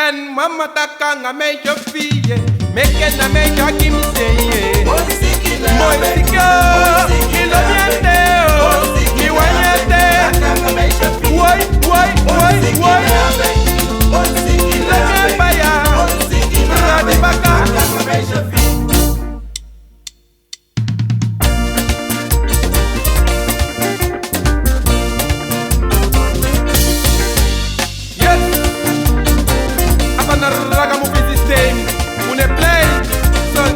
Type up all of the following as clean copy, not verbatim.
En mama takanga me yo fille, me queda me yo aquí me seye. Moisiki, kilo miente, mi guayete. Why? La me vaya, la de vaca. Raga movie system, une play, sol.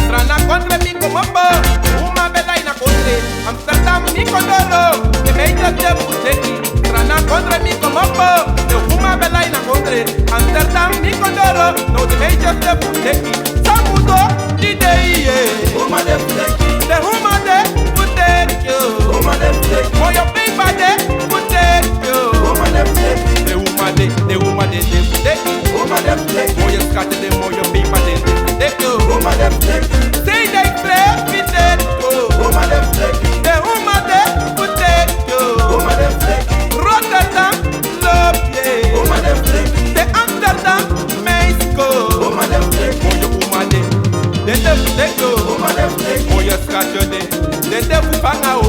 Trana contra mi como uma bela ina contra. Amsterdam mi condoro, que me hizo de puteki. Trana contra mi como uma bela ina contra. Amsterdam mi condoro, no te me hizo de puteki. Samudo di dei, uma de puteki. De uma de puteki, uma de puteki. Moyo pipa de puteki, uma de puteki. De uma de puteki. Moje skatte de moje pipa de deko. Say they play me deko. De uma de puteko. Rotterdam love yeah. De Amsterdam Mexico. Moje uma de deko. Moje skatte de deko fanga o.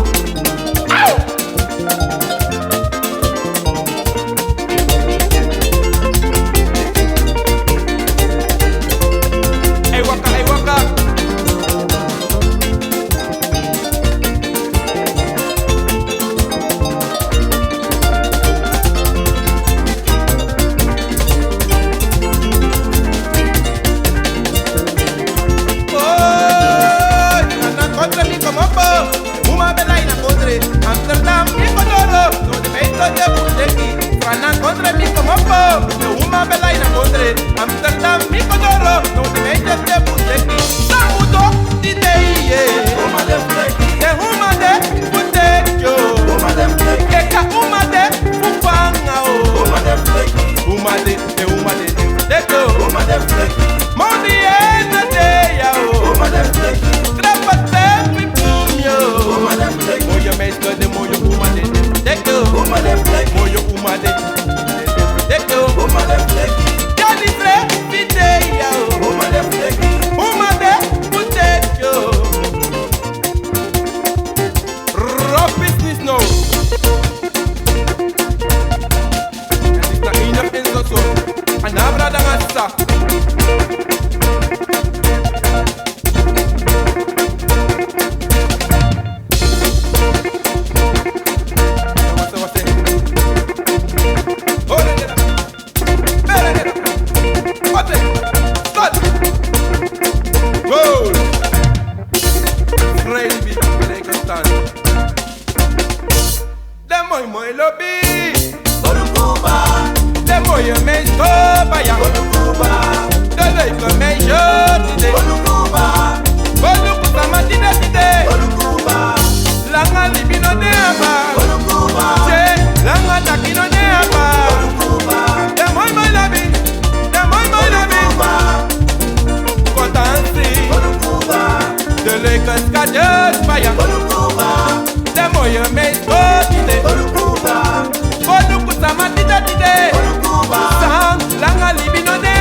Amsterdam, mi condoro, no te meto de puteki. Trana contra mi como no uma bela ina contra. Amsterdam, mi condoro, no te meto de puteki. Samudo di dei, de uma de puteki. Eka uma de fufanga o. Uma de puteki. Mondi ena de ya o. Trapate mi pumio. Moyo mesto de moyo uma de deko. Moyo uma de deko. Jadi fre videya o. Uma de puteko. Rough business no. En esta ina en so. Anabra da ngasa. Moi lobby, de moi me soba ya, de lei que me jode, bolu kuta matine tide, langa libino ne aba, che langa takino ne aba, de moi lobby, kontansi, de lei que skadjes baya, de moi me soba. Bolu kuta matine tide, sang langa libino ne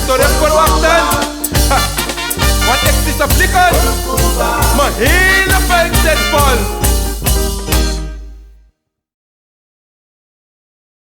historia por wachten. Wat ik zie ze flikken, maar hele buik zit vol.